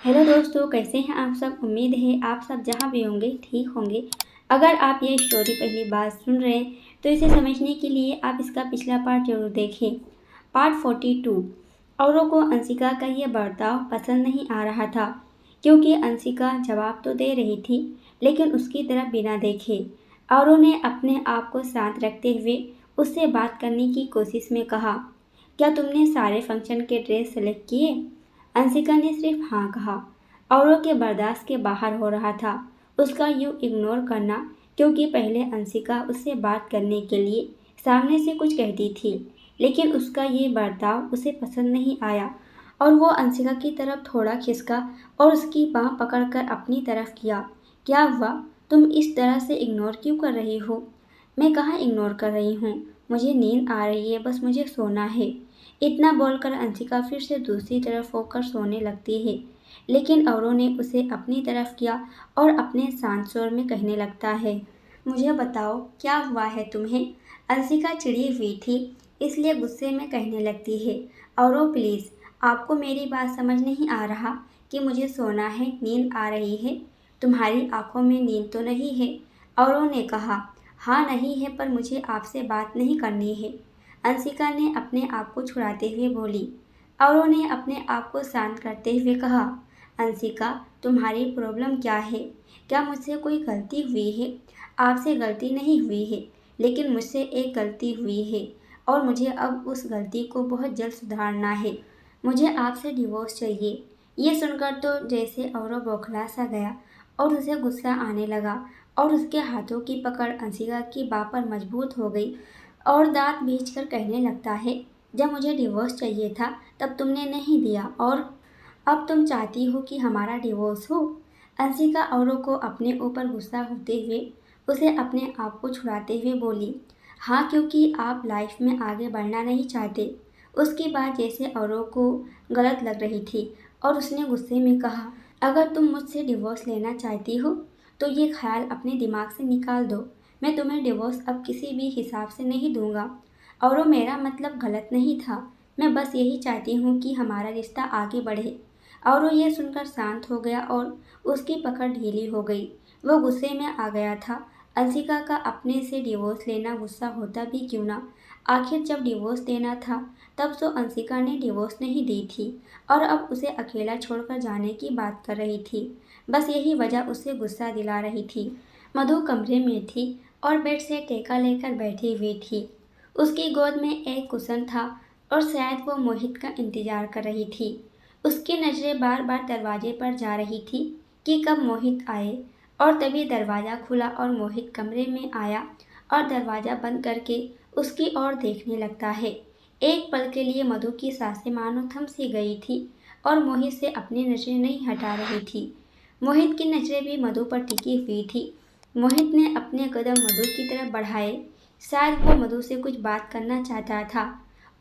Hello दोस्तों, कैसे हैं आप सब। उम्मीद है आप सब जहाँ भी होंगे ठीक होंगे। अगर आप ये स्टोरी पहली बार सुन रहे हैं तो इसे समझने के लिए आप इसका पिछला पार्ट जरूर देखें। पार्ट 42। औरों को अंशिका का ये बर्ताव पसंद नहीं आ रहा था, क्योंकि अंशिका जवाब तो दे रही थी लेकिन उसकी तरफ बिना देखे। औरों ने अपने आप को शांत रखते हुए उससे बात करने की कोशिश में कहा, क्या तुमने सारे फंक्शन के ड्रेस सेलेक्ट किए। अंशिका ने सिर्फ हाँ कहा। औरों के बर्दाश्त के बाहर हो रहा था उसका यूँ इग्नोर करना, क्योंकि पहले अंशिका उससे बात करने के लिए सामने से कुछ कहती थी, लेकिन उसका ये बर्ताव उसे पसंद नहीं आया और वो अंशिका की तरफ थोड़ा खिसका और उसकी बाँह पकड़कर अपनी तरफ किया। क्या हुआ, तुम इस तरह से इग्नोर क्यों कर रही हो। मैं कहाँ इग्नोर कर रही हूँ, मुझे नींद आ रही है, बस मुझे सोना है। इतना बोलकर अंशिका फिर से दूसरी तरफ होकर सोने लगती है, लेकिन औरों ने उसे अपनी तरफ किया और अपने शांत स्वर में कहने लगता है, मुझे बताओ क्या हुआ है तुम्हें। अंशिका चिढ़ी हुई थी, इसलिए गुस्से में कहने लगती है, औरों प्लीज़, आपको मेरी बात समझ नहीं आ रहा कि मुझे सोना है, नींद आ रही है। तुम्हारी आंखों में नींद तो नहीं है। औरों ने कहा, हाँ नहीं है, पर मुझे आपसे बात नहीं करनी है। अंशिका ने अपने आप को छुड़ाते हुए बोली। औरों ने अपने आप को शांत करते हुए कहा, अंशिका तुम्हारी प्रॉब्लम क्या है। क्या मुझसे कोई गलती हुई है। आपसे गलती नहीं हुई है, लेकिन मुझसे एक गलती हुई है और मुझे अब उस गलती को बहुत जल्द सुधारना है। मुझे आपसे डिवोर्स चाहिए। ये सुनकर तो जैसे औरों बौखला सा गया और उसे गुस्सा आने लगा और उसके हाथों की पकड़ अंशिका की बाह पर मजबूत हो गई और दांत भींचकर कहने लगता है, जब मुझे डिवोर्स चाहिए था तब तुमने नहीं दिया और अब तुम चाहती हो कि हमारा डिवोर्स हो। अंशिका औरों को अपने ऊपर गुस्सा होते हुए उसे अपने आप को छुड़ाते हुए बोली, हाँ क्योंकि आप लाइफ में आगे बढ़ना नहीं चाहते। उसकी बात जैसे औरों को गलत लग रही थी और उसने गुस्से में कहा, अगर तुम मुझसे डिवोर्स लेना चाहती हो तो ये ख्याल अपने दिमाग से निकाल दो। मैं तुम्हें डिवोर्स अब किसी भी हिसाब से नहीं दूंगा। और मेरा मतलब गलत नहीं था, मैं बस यही चाहती हूँ कि हमारा रिश्ता आगे बढ़े। और वो ये सुनकर शांत हो गया और उसकी पकड़ ढीली हो गई। वो गुस्से में आ गया था। अंशिका का अपने से डिवोर्स लेना गुस्सा होता भी क्यों ना, आखिर जब डिवोर्स देना था तब तो अंशिका ने डिवोर्स नहीं दी थी और अब उसे अकेला छोड़कर जाने की बात कर रही थी। बस यही वजह उसे गुस्सा दिला रही थी। मधु कमरे में थी और बेड से टेका लेकर बैठी हुई थी। उसकी गोद में एक कुशन था और शायद वो मोहित का इंतजार कर रही थी। उसकी नज़रें बार बार दरवाजे पर जा रही थी कि कब मोहित आए, और तभी दरवाज़ा खुला और मोहित कमरे में आया और दरवाज़ा बंद करके उसकी ओर देखने लगता है। एक पल के लिए मधु की सांसें मानो थम सी गई थी और मोहित से अपनी नज़रें नहीं हटा रही थी। मोहित की नज़रें भी मधु पर टिकी हुई थी। मोहित ने अपने कदम मधु की तरफ बढ़ाए, शायद वो मधु से कुछ बात करना चाहता था,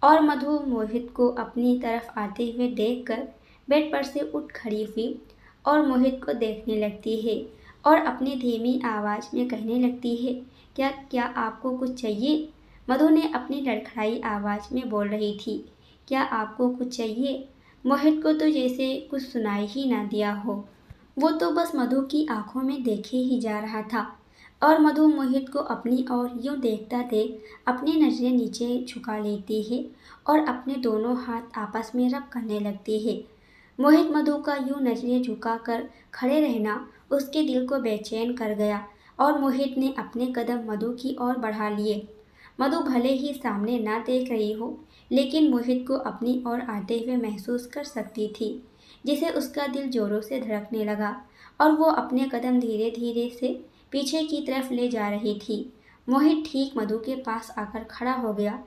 और मधु मोहित को अपनी तरफ आते हुए देखकर बेड पर से उठ खड़ी हुई और मोहित को देखने लगती है और अपनी धीमी आवाज़ में कहने लगती है, क्या क्या आपको कुछ चाहिए। मधु ने अपनी लड़खड़ाई आवाज़ में बोल रही थी, क्या आपको कुछ चाहिए। मोहित को तो जैसे कुछ सुनाई ही ना दिया हो। वो तो बस मधु की आंखों में देखे ही जा रहा था और मधु मोहित को अपनी ओर यूं देखता देख अपनी नज़रें नीचे झुका लेती है और अपने दोनों हाथ आपस में रब करने लगती है। मोहित मधु का यूं नज़रें झुकाकर खड़े रहना उसके दिल को बेचैन कर गया और मोहित ने अपने कदम मधु की ओर बढ़ा लिए। मधु भले ही सामने ना देख रही हो, लेकिन मोहित को अपनी ओर आते हुए महसूस कर सकती थी, जिसे उसका दिल जोरों से धड़कने लगा और वो अपने कदम धीरे धीरे से पीछे की तरफ ले जा रही थी। मोहित ठीक मधु के पास आकर खड़ा हो गया।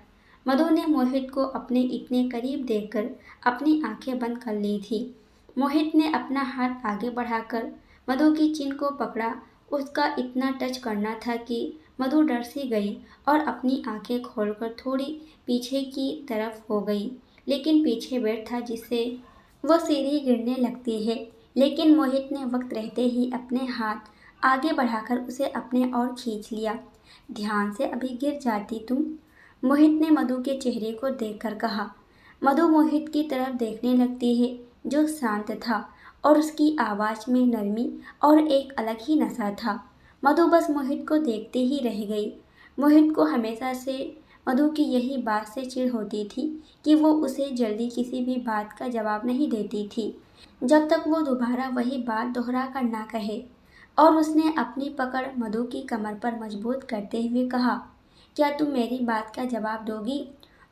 मधु ने मोहित को अपने इतने करीब देखकर अपनी आंखें बंद कर ली थी। मोहित ने अपना हाथ आगे बढ़ाकर मधु की चिन को पकड़ा। उसका इतना टच करना था कि मधु डर सी गई और अपनी आंखें खोलकर थोड़ी पीछे की तरफ हो गई, लेकिन पीछे बेड था जिससे वो सीढ़ी गिरने लगती है। लेकिन मोहित ने वक्त रहते ही अपने हाथ आगे बढ़ाकर उसे अपने ओर खींच लिया। ध्यान से, अभी गिर जाती तुम। मोहित ने मधु के चेहरे को देखकर कहा। मधु मोहित की तरफ देखने लगती है जो शांत था और उसकी आवाज़ में नरमी और एक अलग ही नशा था। मधु बस मोहित को देखते ही रह गई। मोहित को हमेशा से मधु की यही बात से चिढ़ होती थी कि वो उसे जल्दी किसी भी बात का जवाब नहीं देती थी जब तक वो दोबारा वही बात दोहरा कर ना कहे। और उसने अपनी पकड़ मधु की कमर पर मजबूत करते हुए कहा, क्या तुम मेरी बात का जवाब दोगी?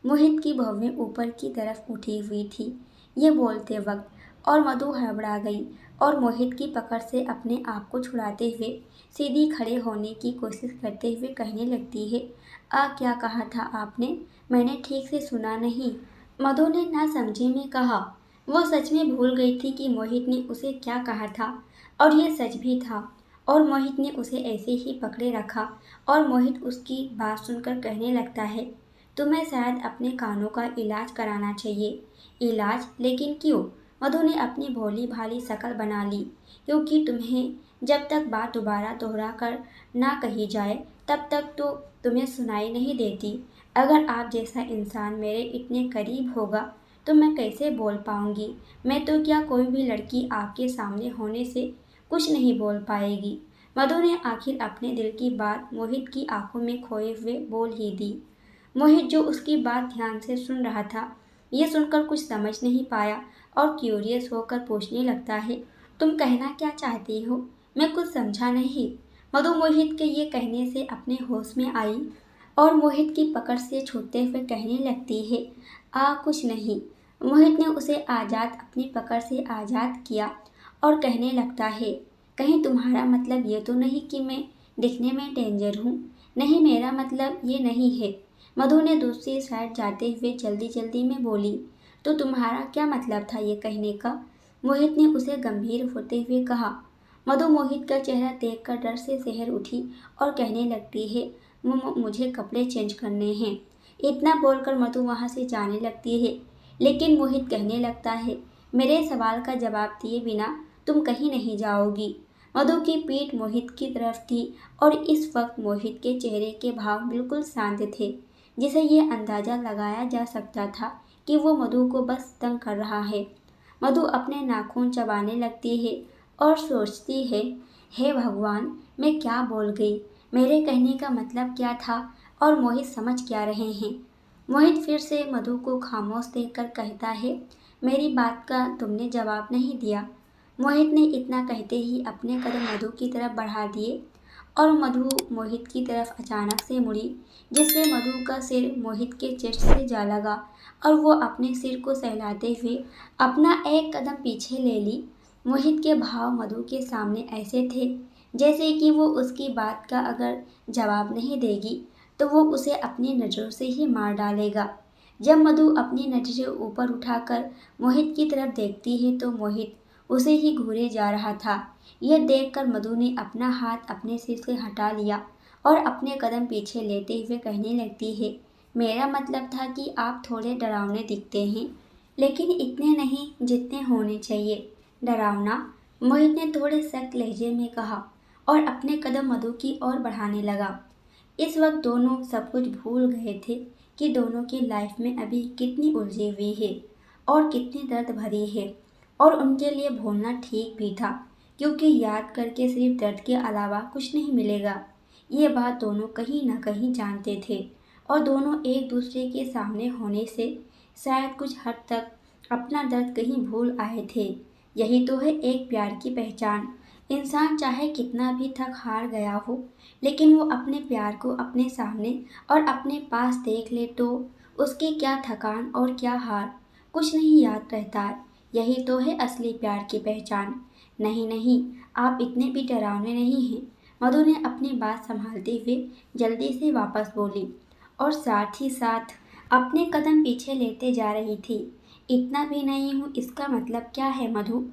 मोहित की भौहें ऊपर की तरफ उठी हुई थी ये बोलते वक्त, और मधु हड़बड़ा गई और मोहित की पकड़ से अपने आप को छुड़ाते हुए सीधी खड़े होने की कोशिश करते हुए कहने लगती है, क्या कहा था आपने? मैंने ठीक से सुना नहीं। मधु ने ना समझे में कहा। वो सच में भूल गई थी कि मोहित ने उसे क्या कहा था, और ये सच भी था। और मोहित ने उसे ऐसे ही पकड़े रखा और मोहित उसकी बात सुनकर कहने लगता है, तुम्हें शायद अपने कानों का इलाज कराना चाहिए। इलाज? लेकिन क्यों? मधु ने अपनी भोली भाली शक्ल बना ली। क्योंकि तुम्हें जब तक बात दोबारा दोहरा कर ना कही जाए तब तक तो तुम्हें सुनाई नहीं देती। अगर आप जैसा इंसान मेरे इतने करीब होगा तो मैं कैसे बोल पाऊंगी? मैं तो क्या कोई भी लड़की आपके सामने होने से कुछ नहीं बोल पाएगी। मधु ने आखिर अपने दिल की बात मोहित की आंखों में खोए हुए बोल ही दी। मोहित जो उसकी बात ध्यान से सुन रहा था ये सुनकर कुछ समझ नहीं पाया और क्यूरियस होकर पूछने लगता है, तुम कहना क्या चाहती हो? मैं कुछ समझा नहीं। मधु मोहित के ये कहने से अपने होश में आई और मोहित की पकड़ से छूटते हुए कहने लगती है, कुछ नहीं। मोहित ने उसे अपनी पकड़ से आज़ाद किया और कहने लगता है, कहीं तुम्हारा मतलब ये तो नहीं कि मैं दिखने में डेंजर हूँ? नहीं, मेरा मतलब ये नहीं है। मधु ने दूसरी साइड जाते हुए जल्दी जल्दी में बोली, तो तुम्हारा क्या मतलब था ये कहने का? मोहित ने उसे गंभीर होते हुए कहा। मधु मोहित का चेहरा देखकर डर से शहर उठी और कहने लगती है, मुझे कपड़े चेंज करने हैं। इतना बोलकर मधु वहाँ से जाने लगती है, लेकिन मोहित कहने लगता है, मेरे सवाल का जवाब दिए बिना तुम कहीं नहीं जाओगी। मधु की पीठ मोहित की तरफ थी और इस वक्त मोहित के चेहरे के भाव बिल्कुल शांत थे, जिसे ये अंदाजा लगाया जा सकता था कि वो मधु को बस तंग कर रहा है। मधु अपने नाखून चबाने लगती है और सोचती है, हे भगवान, मैं क्या बोल गई? मेरे कहने का मतलब क्या था और मोहित समझ क्या रहे हैं? मोहित फिर से मधु को खामोश देखकर कहता है, मेरी बात का तुमने जवाब नहीं दिया। मोहित ने इतना कहते ही अपने कदम मधु की तरफ बढ़ा दिए और मधु मोहित की तरफ अचानक से मुड़ी, जिससे मधु का सिर मोहित के चेस्ट से जा लगा और वो अपने सिर को सहलाते हुए अपना एक कदम पीछे ले ली। मोहित के भाव मधु के सामने ऐसे थे जैसे कि वो उसकी बात का अगर जवाब नहीं देगी तो वो उसे अपनी नज़रों से ही मार डालेगा। जब मधु अपनी नज़रें ऊपर उठाकर मोहित की तरफ देखती है तो मोहित उसे ही घूरे जा रहा था। यह देखकर मधु ने अपना हाथ अपने सिर से हटा लिया और अपने कदम पीछे लेते हुए कहने लगती है, मेरा मतलब था कि आप थोड़े डरावने दिखते हैं, लेकिन इतने नहीं जितने होने चाहिए। डरावना? मोहित ने थोड़े सख्त लहजे में कहा और अपने कदम मधु की ओर बढ़ाने लगा। इस वक्त दोनों सब कुछ भूल गए थे कि दोनों की लाइफ में अभी कितनी उलझी हुई है और कितनी दर्द भरी है, और उनके लिए भूलना ठीक भी था क्योंकि याद करके सिर्फ दर्द के अलावा कुछ नहीं मिलेगा। ये बात दोनों कहीं ना कहीं जानते थे और दोनों एक दूसरे के सामने होने से शायद कुछ हद तक अपना दर्द कहीं भूल आए थे। यही तो है एक प्यार की पहचान। इंसान चाहे कितना भी थक हार गया हो, लेकिन वो अपने प्यार को अपने सामने और अपने पास देख ले तो उसकी क्या थकान और क्या हार कुछ नहीं याद रहता है। यही तो है असली प्यार की पहचान। नहीं नहीं, आप इतने भी डरावने नहीं हैं। मधु ने अपनी बात संभालते हुए जल्दी से वापस बोली और साथ ही साथ अपने कदम पीछे लेते जा रही थी। इतना भी नहीं हूँ इसका मतलब क्या है मधु?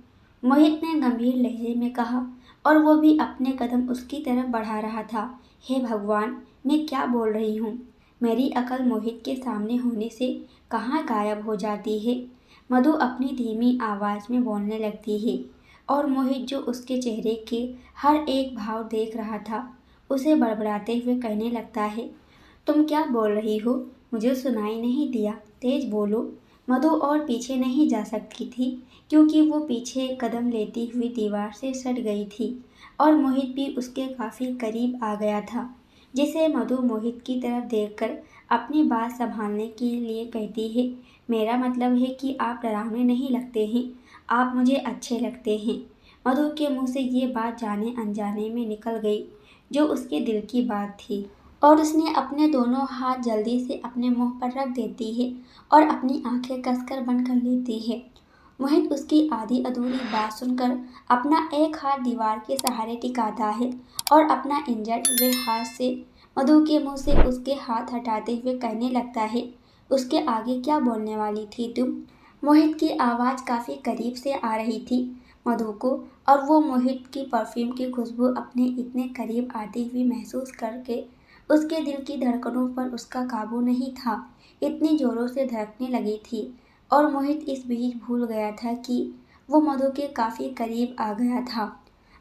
मोहित ने गंभीर लहजे में कहा और वो भी अपने कदम उसकी तरफ बढ़ा रहा था। हे भगवान, मैं क्या बोल रही हूँ? मेरी अकल मोहित के सामने होने से कहाँ गायब हो जाती है? मधु अपनी धीमी आवाज़ में बोलने लगती है और मोहित जो उसके चेहरे के हर एक भाव देख रहा था उसे बड़बड़ाते हुए कहने लगता है, तुम क्या बोल रही हो? मुझे सुनाई नहीं दिया, तेज बोलो। मधु और पीछे नहीं जा सकती थी क्योंकि वो पीछे कदम लेती हुई दीवार से सट गई थी और मोहित भी उसके काफ़ी करीब आ गया था, जिसे मधु मोहित की तरफ देखकर अपनी बात संभालने के लिए कहती है, मेरा मतलब है कि आप डरावने नहीं लगते हैं, आप मुझे अच्छे लगते हैं। मधु के मुंह से ये बात जाने अनजाने में निकल गई, जो उसके दिल की बात थी, और उसने अपने दोनों हाथ जल्दी से अपने मुंह पर रख देती है और अपनी आंखें कसकर बंद कर लेती है। मोहित उसकी आधी अधूरी बात सुनकर अपना एक हाथ दीवार के सहारे टिकाता है और अपना इंजर्ड हुए हाथ से मधु के मुंह से उसके हाथ हटाते हुए कहने लगता है, उसके आगे क्या बोलने वाली थी तुम? मोहित की आवाज़ काफ़ी करीब से आ रही थी मधु को, और वो मोहित की परफ्यूम की खुशबू अपने इतने करीब आती हुई महसूस करके उसके दिल की धड़कनों पर उसका काबू नहीं था, इतनी जोरों से धड़कने लगी थी। और मोहित इस बीच भूल गया था कि वो मधु के काफ़ी करीब आ गया था।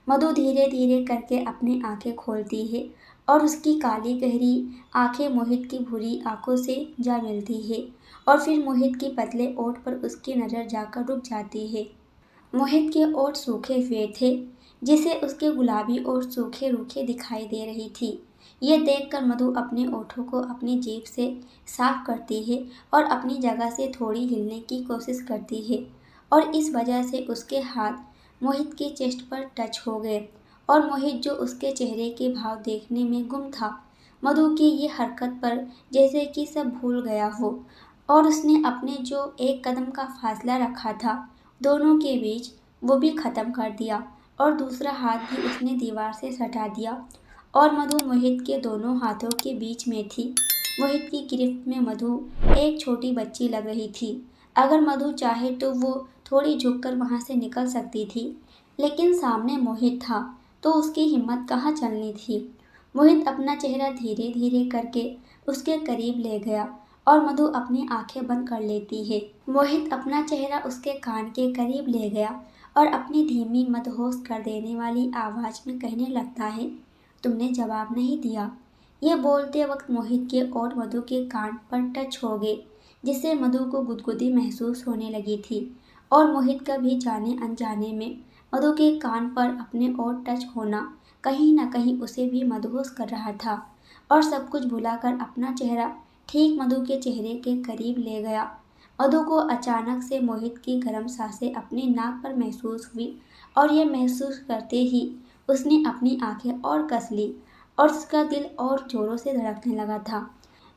मधु धीरे धीरे करके अपनी आंखें खोलती है और उसकी काली गहरी आंखें मोहित की भूरी आंखों से जा मिलती है, और फिर मोहित के पतले ओठ पर उसकी नज़र जाकर रुक जाती है। मोहित के ओठ सूखे हुए थे, जिसे उसके गुलाबी ओठ सूखे रूखे दिखाई दे रही थी। ये देखकर मधु अपने ओठों को अपनी जीभ से साफ करती है और अपनी जगह से थोड़ी हिलने की कोशिश करती है, और इस वजह से उसके हाथ मोहित के चेस्ट पर टच हो गए, और मोहित जो उसके चेहरे के भाव देखने में गुम था, मधु की ये हरकत पर जैसे कि सब भूल गया हो, और उसने अपने जो एक कदम का फासला रखा था दोनों के बीच, वो भी ख़त्म कर दिया, और दूसरा हाथ भी उसने दीवार से सटा दिया, और मधु मोहित के दोनों हाथों के बीच में थी। मोहित की गिरफ्त में मधु एक छोटी बच्ची लग रही थी। अगर मधु चाहे तो वो थोड़ी झुककर वहाँ से निकल सकती थी, लेकिन सामने मोहित था, तो उसकी हिम्मत कहाँ चलनी थी। मोहित अपना चेहरा धीरे धीरे करके उसके करीब ले गया और मधु अपनी आंखें बंद कर लेती है। मोहित अपना चेहरा उसके कान के करीब ले गया और अपनी धीमी मदहोश कर देने वाली आवाज़ में कहने लगता है, तुमने जवाब नहीं दिया। ये बोलते वक्त मोहित के और मधु के कान पर टच हो गए, जिससे मधु को गुदगुदी महसूस होने लगी थी, और मोहित का भी जाने अनजाने में मधु के कान पर अपने और टच होना कहीं न कहीं उसे भी मदहोश कर रहा था, और सब कुछ भुलाकर अपना चेहरा ठीक मधु के चेहरे के करीब ले गया। मधु को अचानक से मोहित की गर्म सांसें अपनी नाक पर महसूस हुई, और ये महसूस करते ही उसने अपनी आंखें और कस ली, और उसका दिल और जोरों से धड़कने लगा था।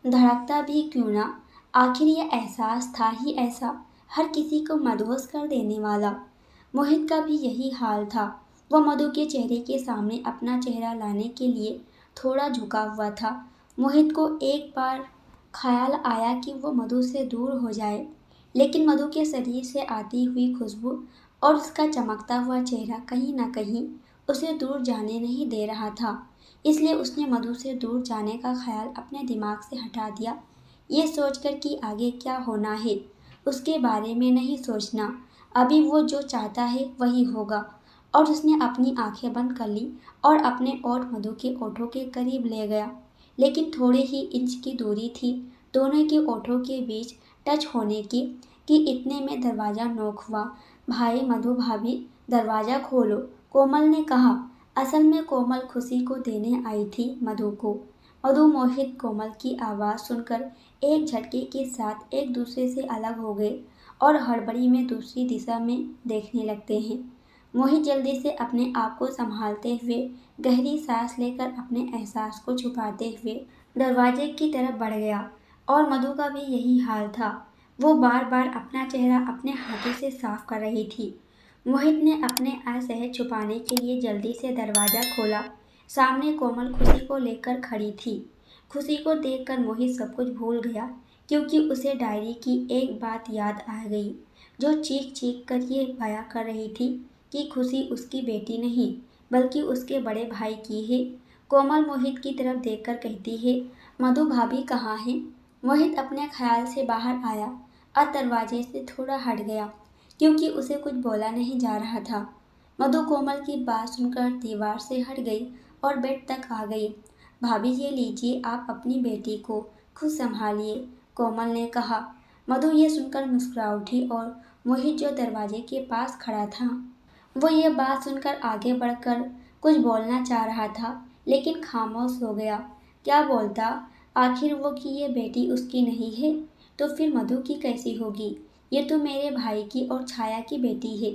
धड़कता भी क्यों ना, आखिर ये एहसास था ही ऐसा, हर किसी को मदहोश कर देने वाला। मोहित का भी यही हाल था। वह मधु के चेहरे के सामने अपना चेहरा लाने के लिए थोड़ा झुका हुआ था। मोहित को एक बार ख्याल आया कि वो मधु से दूर हो जाए, लेकिन मधु के शरीर से आती हुई खुशबू और उसका चमकता हुआ चेहरा कहीं न कहीं उसे दूर जाने नहीं दे रहा था। इसलिए उसने मधु से दूर जाने का ख्याल अपने दिमाग से हटा दिया, ये सोचकर कि आगे क्या होना है उसके बारे में नहीं सोचना, अभी वो जो चाहता है वही होगा। और उसने अपनी आंखें बंद कर ली और अपने ओठ मधु के ओठों के करीब ले गया, लेकिन थोड़े ही इंच की दूरी थी दोनों के ओठों के बीच टच होने की, कि इतने में दरवाज़ा नॉक हुआ। भाई मधु भाभी, दरवाज़ा खोलो, कोमल ने कहा। असल में कोमल खुशी को देने आई थी मधु को। मधु मोहित कोमल की आवाज़ सुनकर एक झटके के साथ एक दूसरे से अलग हो गए और हड़बड़ी में दूसरी दिशा में देखने लगते हैं। मोहित जल्दी से अपने आप को संभालते हुए गहरी सांस लेकर अपने एहसास को छुपाते हुए दरवाजे की तरफ बढ़ गया, और मधु का भी यही हाल था। वो बार बार अपना चेहरा अपने हाथों से साफ कर रही थी। मोहित ने अपने असहज छुपाने के लिए जल्दी से दरवाज़ा खोला। सामने कोमल खुशी को लेकर खड़ी थी। खुशी को देखकर मोहित सब कुछ भूल गया, क्योंकि उसे डायरी की एक बात याद आ गई, जो चीख चीख कर ये बयां कर रही थी कि खुशी उसकी बेटी नहीं बल्कि उसके बड़े भाई की है। कोमल मोहित की तरफ देखकर कहती है, मधु भाभी कहाँ हैं? मोहित अपने ख्याल से बाहर आया और दरवाजे से थोड़ा हट गया, क्योंकि उसे कुछ बोला नहीं जा रहा था। मधु कोमल की बात सुनकर दीवार से हट गई और बेड तक आ गई। भाभी ये लीजिए, आप अपनी बेटी को खुद संभालिए, कोमल ने कहा। मधु ये सुनकर मुस्कुरा उठी और मोहित जो दरवाजे के पास खड़ा था वो ये बात सुनकर आगे बढ़कर कुछ बोलना चाह रहा था, लेकिन खामोश हो गया। क्या बोलता? आखिर वो कि ये बेटी उसकी नहीं है तो फिर मधु की कैसी होगी? ये तो मेरे भाई की और छाया की बेटी है।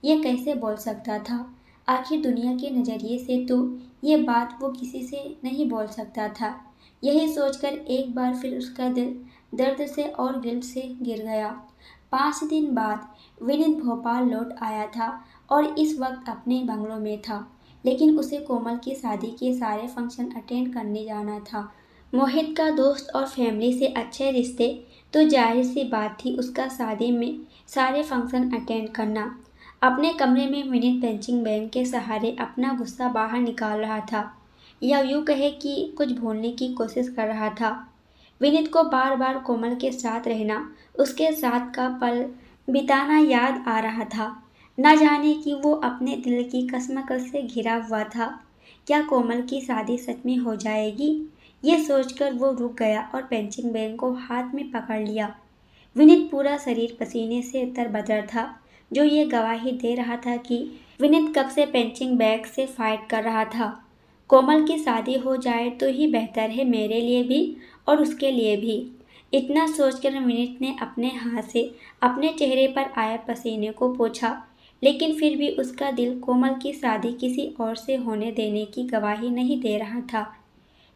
ये कैसे बोल सकता था? आखिर दुनिया के नज़रिए से तो ये बात वो किसी से नहीं बोल सकता था। यही सोचकर एक बार फिर उसका दिल दर्द से और गिल्ट से गिर गया। 5 दिन बाद विनीत भोपाल लौट आया था और इस वक्त अपने बंगलों में था, लेकिन उसे कोमल की शादी के सारे फंक्शन अटेंड करने जाना था। मोहित का दोस्त और फैमिली से अच्छे रिश्ते, तो जाहिर सी बात थी उसका शादी में सारे फंक्शन अटेंड करना। अपने कमरे में विनीत पंचिंग बैग के सहारे अपना गुस्सा बाहर निकाल रहा था, या यूँ कहे कि कुछ भूलने की कोशिश कर रहा था। विनीत को बार बार कोमल के साथ रहना, उसके साथ का पल बिताना याद आ रहा था। न जाने कि वो अपने दिल की कश्मकश से घिरा हुआ था। क्या कोमल की शादी सच में हो जाएगी? ये सोचकर वो रुक गया और पंचिंग बैग को हाथ में पकड़ लिया। विनीत पूरा शरीर पसीने से तरबतर था, जो ये गवाही दे रहा था कि विनीत कब से पंचिंग बैग से फाइट कर रहा था। कोमल की शादी हो जाए तो ही बेहतर है, मेरे लिए भी और उसके लिए भी। इतना सोचकर विनीत ने अपने हाथ से अपने चेहरे पर आए पसीने को पोंछा, लेकिन फिर भी उसका दिल कोमल की शादी किसी और से होने देने की गवाही नहीं दे रहा था।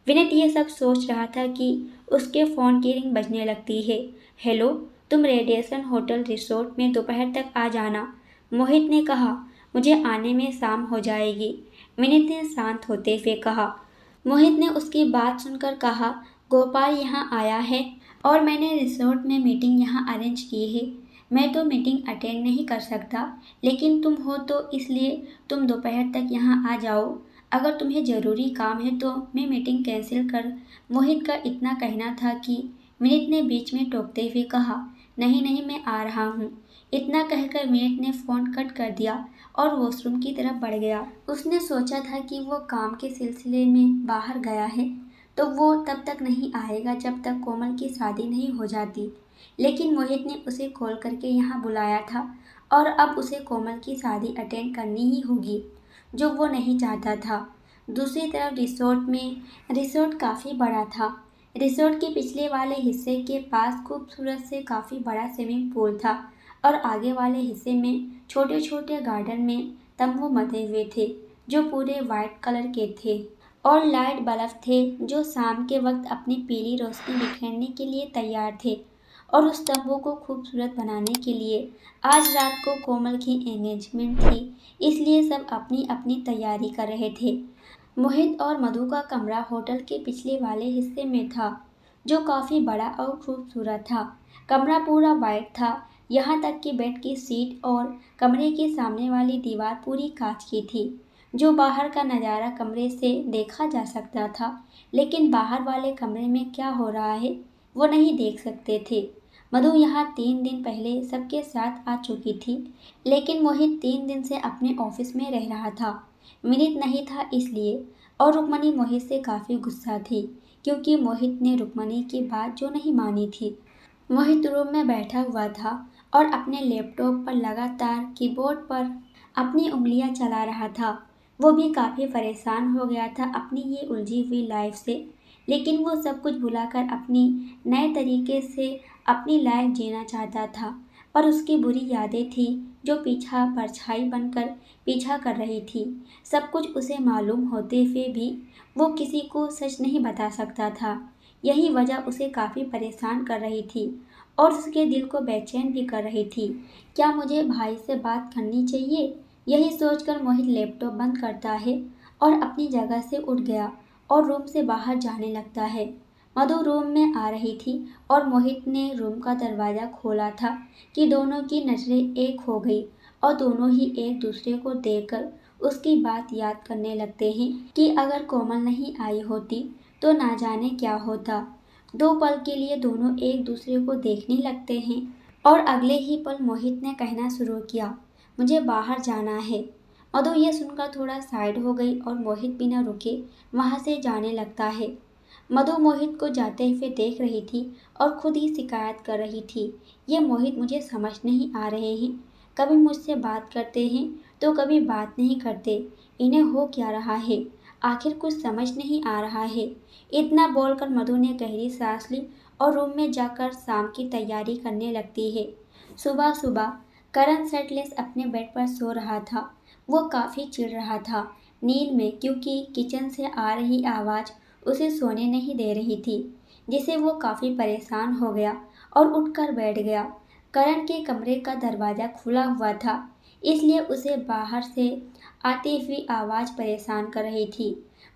विनीत ये सब सोच रहा था कि उसके फ़ोन की रिंग बजने लगती है। हेलो, तुम रेडिएशन होटल रिसोर्ट में दोपहर तक आ जाना, मोहित ने कहा। मुझे आने में शाम हो जाएगी, विनीत ने शांत होते हुए कहा। मोहित ने उसकी बात सुनकर कहा, गोपाल यहाँ आया है और मैंने रिसोर्ट में मीटिंग यहाँ अरेंज की है। मैं तो मीटिंग अटेंड नहीं कर सकता, लेकिन तुम हो तो इसलिए तुम दोपहर तक यहाँ आ जाओ। अगर तुम्हें ज़रूरी काम है तो मैं मीटिंग कैंसिल कर। मोहित का इतना कहना था कि विनीत ने बीच में टोकते हुए कहा, नहीं नहीं, मैं आ रहा हूँ। इतना कहकर विनीत ने फ़ोन कट कर दिया और वॉशरूम की तरफ बढ़ गया। उसने सोचा था कि वो काम के सिलसिले में बाहर गया है तो वो तब तक नहीं आएगा जब तक कोमल की शादी नहीं हो जाती, लेकिन मोहित ने उसे कॉल करके यहाँ बुलाया था और अब उसे कोमल की शादी अटेंड करनी ही होगी, जो वो नहीं चाहता था। दूसरी तरफ रिसोर्ट काफ़ी बड़ा था। रिसोर्ट के पिछले वाले हिस्से के पास खूबसूरत से काफ़ी बड़ा स्विमिंग पूल था और आगे वाले हिस्से में छोटे छोटे गार्डन में तंबू बंधे हुए थे, जो पूरे वाइट कलर के थे और लाइट बल्ब थे जो शाम के वक्त अपनी पीली रोशनी बिखेरने के लिए तैयार थे। और उस तंबू को खूबसूरत बनाने के लिए आज रात को कोमल की एंगेजमेंट थी, इसलिए सब अपनी अपनी तैयारी कर रहे थे। मोहित और मधु का कमरा होटल के पिछले वाले हिस्से में था, जो काफ़ी बड़ा और खूबसूरत था। कमरा पूरा वाइट था, यहाँ तक कि बेड की सीट और कमरे के सामने वाली दीवार पूरी कांच की थी, जो बाहर का नज़ारा कमरे से देखा जा सकता था, लेकिन बाहर वाले कमरे में क्या हो रहा है वो नहीं देख सकते थे। मधु यहाँ 3 दिन पहले सबके साथ आ चुकी थी, लेकिन मोहित 3 दिन से अपने ऑफिस में रह रहा था। विनीत नहीं था इसलिए, और रुक्मणी मोहित से काफ़ी गुस्सा थी, क्योंकि मोहित ने रुक्मणी की बात जो नहीं मानी थी। मोहित रूम में बैठा हुआ था और अपने लैपटॉप पर लगातार कीबोर्ड पर अपनी उंगलियां चला रहा था। वो भी काफ़ी परेशान हो गया था अपनी ये उलझी हुई लाइफ से, लेकिन वो सब कुछ भुलाकर अपनी नए तरीके से अपनी लाइफ जीना चाहता था। पर उसकी बुरी यादें थी जो पीछा परछाई बनकर पीछा कर रही थी। सब कुछ उसे मालूम होते हुए भी वो किसी को सच नहीं बता सकता था। यही वजह उसे काफ़ी परेशान कर रही थी और उसके दिल को बेचैन भी कर रही थी। क्या मुझे भाई से बात करनी चाहिए? यही सोचकर मोहित लैपटॉप बंद करता है और अपनी जगह से उठ गया और रूम से बाहर जाने लगता है। मधु रूम में आ रही थी और मोहित ने रूम का दरवाज़ा खोला था कि दोनों की नज़रें एक हो गई और दोनों ही एक दूसरे को देखकर उसकी बात याद करने लगते हैं कि अगर कोमल नहीं आई होती तो ना जाने क्या होता। 2 पल के लिए दोनों एक दूसरे को देखने लगते हैं और अगले ही पल मोहित ने कहना शुरू किया, मुझे बाहर जाना है। मधु ये सुनकर थोड़ा साइड हो गई और मोहित बिना रुके वहाँ से जाने लगता है। मधु मोहित को जाते हुए देख रही थी और खुद ही शिकायत कर रही थी। ये मोहित मुझे समझ नहीं आ रहे हैं। कभी मुझसे बात करते हैं तो कभी बात नहीं करते। इन्हें हो क्या रहा है? आखिर कुछ समझ नहीं आ रहा है। इतना बोलकर मधु ने गहरी सांस ली और रूम में जाकर शाम की तैयारी करने लगती है। सुबह सुबह करण शर्टलेस अपने बेड पर सो रहा था। वो काफ़ी चिढ़ रहा था नींद में, क्योंकि किचन से आ रही आवाज़ उसे सोने नहीं दे रही थी, जिसे वो काफ़ी परेशान हो गया और उठकर बैठ गया। करण के कमरे का दरवाज़ा खुला हुआ था, इसलिए उसे बाहर से आती हुई आवाज़ परेशान कर रही थी।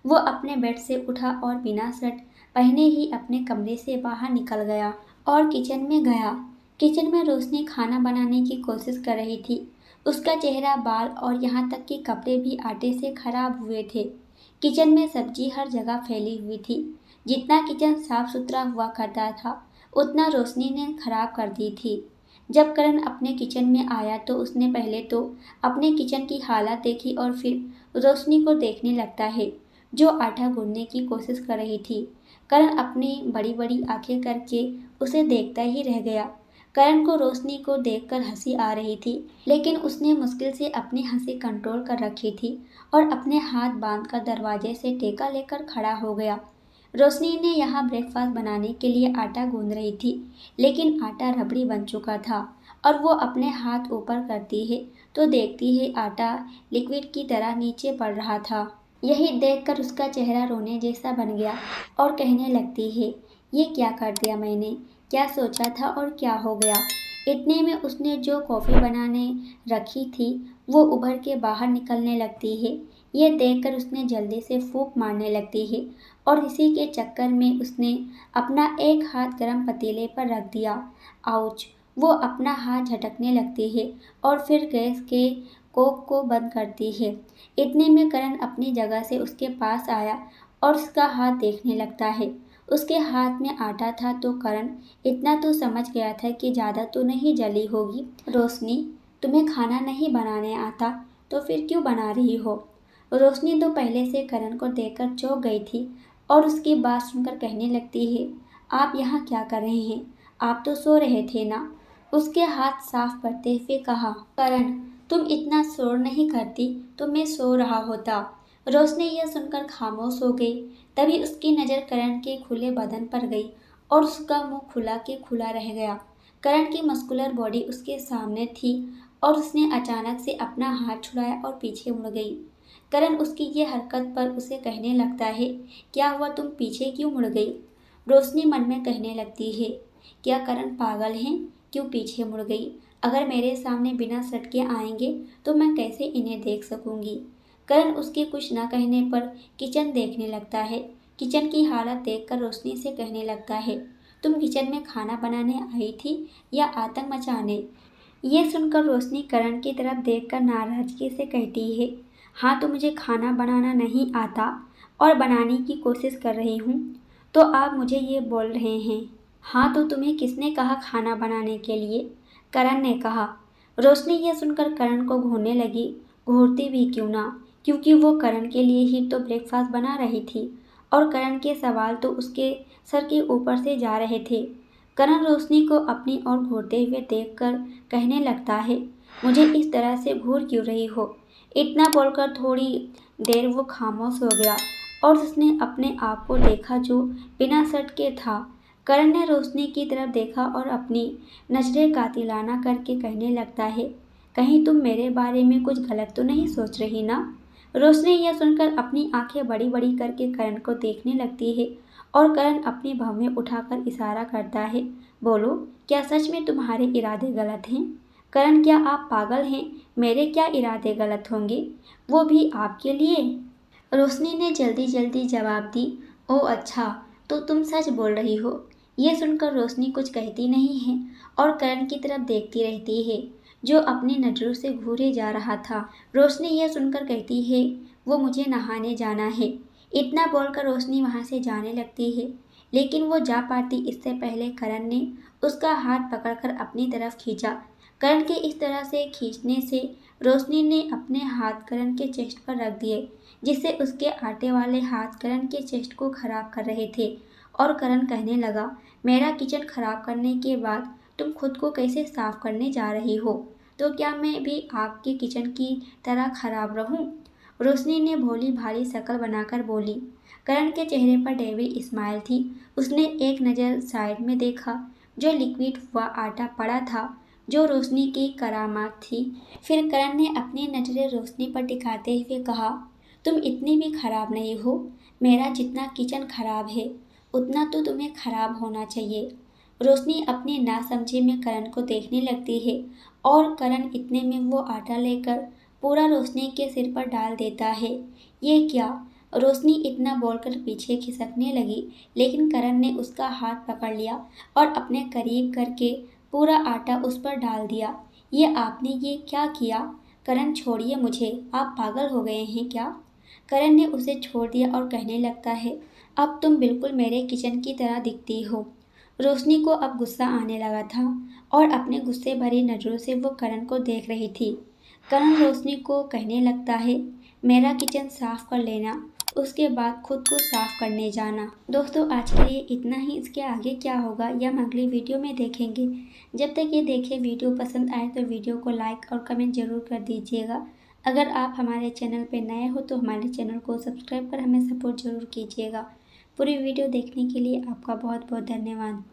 वो अपने बेड से उठा और बिना शर्ट पहने ही अपने कमरे से बाहर निकल गया और किचन में गया। किचन में रोशनी खाना बनाने की कोशिश कर रही थी। उसका चेहरा, बाल और यहाँ तक कि कपड़े भी आटे से खराब हुए थे। किचन में सब्जी हर जगह फैली हुई थी। जितना किचन साफ सुथरा हुआ करता था, उतना रोशनी ने खराब कर दी थी। जब करण अपने किचन में आया तो उसने पहले तो अपने किचन की हालत देखी और फिर रोशनी को देखने लगता है, जो आटा गूंदने की कोशिश कर रही थी। करण अपनी बड़ी बड़ी आंखें करके उसे देखता ही रह गया। करण को रोशनी को देखकर हंसी आ रही थी, लेकिन उसने मुश्किल से अपनी हंसी कंट्रोल कर रखी थी और अपने हाथ बांधकर दरवाजे से टेका लेकर खड़ा हो गया। रोशनी ने यहाँ ब्रेकफास्ट बनाने के लिए आटा गूंद रही थी, लेकिन आटा रबड़ी बन चुका था और वो अपने हाथ ऊपर करती है तो देखती है आटा लिक्विड की तरह नीचे पड़ रहा था। यही देखकर उसका चेहरा रोने जैसा बन गया और कहने लगती है, ये क्या कर दिया मैंने? क्या सोचा था और क्या हो गया? इतने में उसने जो कॉफ़ी बनाने रखी थी वो उभर के बाहर निकलने लगती है। ये देखकर उसने जल्दी से फूंक मारने लगती है और इसी के चक्कर में उसने अपना एक हाथ गर्म पतीले पर रख दिया। आउच! वो अपना हाथ झटकने लगती है और फिर गैस के कोक को बंद करती है। इतने में करण अपनी जगह से उसके पास आया और उसका हाथ देखने लगता है। उसके हाथ में आटा था तो करण इतना तो समझ गया था कि ज़्यादा तो नहीं जली होगी। रोशनी, तुम्हें खाना नहीं बनाने आता तो फिर क्यों बना रही हो? रोशनी तो पहले से करण को देखकर चौंक गई थी और उसकी बात सुनकर कहने लगती है, आप यहाँ क्या कर रहे हैं? आप तो सो रहे थे ना? उसके हाथ साफ करते हुए कहा। करण, तुम इतना शोर नहीं करती तो मैं सो रहा होता। रोशनी यह सुनकर खामोश हो गई। तभी उसकी नज़र करण के खुले बदन पर गई और उसका मुंह खुला के खुला रह गया। करण की मस्कुलर बॉडी उसके सामने थी और उसने अचानक से अपना हाथ छुड़ाया और पीछे मुड़ गई। करण उसकी ये हरकत पर उसे कहने लगता है, क्या हुआ, तुम पीछे क्यों मुड़ गई? रोशनी मन में कहने लगती है, क्या करण पागल हैं? क्यों पीछे मुड़ गई? अगर मेरे सामने बिना शर्ट के आएंगे तो मैं कैसे इन्हें देख सकूंगी? करण उसके कुछ न कहने पर किचन देखने लगता है। किचन की हालत देखकर रोशनी से कहने लगता है, तुम किचन में खाना बनाने आई थी या आतंक मचाने? ये सुनकर रोशनी करण की तरफ देखकर नाराजगी से कहती है, हाँ तो मुझे खाना बनाना नहीं आता और बनाने की कोशिश कर रही हूँ, तो आप मुझे ये बोल रहे हैं? हाँ तो तुम्हें किसने कहा खाना बनाने के लिए? करण ने कहा। रोशनी यह सुनकर करण को घूरने लगी। घूरती भी क्यों ना, क्योंकि वो करण के लिए ही तो ब्रेकफास्ट बना रही थी और करण के सवाल तो उसके सर के ऊपर से जा रहे थे। करण रोशनी को अपनी ओर घूरते हुए देखकर कहने लगता है, मुझे इस तरह से घूर क्यों रही हो? इतना बोलकर थोड़ी देर वो खामोश हो गया और उसने अपने आप को देखा जो बिना शर्ट के था। करण ने रोशनी की तरफ देखा और अपनी नजरें कातिलाना करके कहने लगता है, कहीं तुम मेरे बारे में कुछ गलत तो नहीं सोच रही ना? रोशनी यह सुनकर अपनी आंखें बड़ी बड़ी करके करण को देखने लगती है और करण अपनी भौहें उठाकर इशारा करता है, बोलो, क्या सच में तुम्हारे इरादे गलत हैं? करण, क्या आप पागल हैं? मेरे क्या इरादे गलत होंगे, वो भी आपके लिए? रोशनी ने जल्दी जल्दी जवाब दी, ओह अच्छा, तो तुम सच बोल रही हो। ये सुनकर रोशनी कुछ कहती नहीं है और करण की तरफ देखती रहती है, जो अपनी नज़रों से घूरे जा रहा था। रोशनी यह सुनकर कहती है, वो मुझे नहाने जाना है। इतना बोलकर रोशनी वहाँ से जाने लगती है, लेकिन वो जा पाती इससे पहले करण ने उसका हाथ पकड़कर अपनी तरफ खींचा। करण के इस तरह से खींचने से रोशनी ने अपने हाथ करण के चेस्ट पर रख दिए, जिससे उसके आटे वाले हाथ करण के चेस्ट को खराब कर रहे थे। और करण कहने लगा, मेरा किचन खराब करने के बाद तुम खुद को कैसे साफ करने जा रही हो? तो क्या मैं भी आपके किचन की तरह खराब रहूं? रोशनी ने भोली भाली शक्ल बनाकर बोली। करण के चेहरे पर डेविड स्माइल थी। उसने एक नज़र साइड में देखा, जो लिक्विड हुआ आटा पड़ा था, जो रोशनी की करामात थी। फिर करण ने अपनी नज़रें रोशनी पर टिकाते हुए कहा, तुम इतनी भी खराब नहीं हो। मेरा जितना किचन खराब है, उतना तो तुम्हें खराब होना चाहिए। रोशनी अपनी नासमझी में करण को देखने लगती है और करण इतने में वो आटा लेकर पूरा रोशनी के सिर पर डाल देता है। ये क्या? रोशनी इतना बोलकर पीछे खिसकने लगी, लेकिन करण ने उसका हाथ पकड़ लिया और अपने करीब करके पूरा आटा उस पर डाल दिया। ये आपने ये क्या किया? करण छोड़िए मुझे, आप पागल हो गए हैं क्या? करण ने उसे छोड़ दिया और कहने लगता है, अब तुम बिल्कुल मेरे किचन की तरह दिखती हो। रोशनी को अब गुस्सा आने लगा था और अपने गुस्से भरी नज़रों से वो करण को देख रही थी। करण रोशनी को कहने लगता है, मेरा किचन साफ कर लेना, उसके बाद खुद को साफ करने जाना। दोस्तों, आज के लिए इतना ही। इसके आगे क्या होगा यह हम अगली वीडियो में देखेंगे। जब तक ये देखें, वीडियो पसंद आए तो वीडियो को लाइक और कमेंट जरूर कर दीजिएगा। अगर आप हमारे चैनल पर नए हो तो हमारे चैनल को सब्सक्राइब कर हमें सपोर्ट जरूर कीजिएगा। पूरी वीडियो देखने के लिए आपका बहुत बहुत धन्यवाद।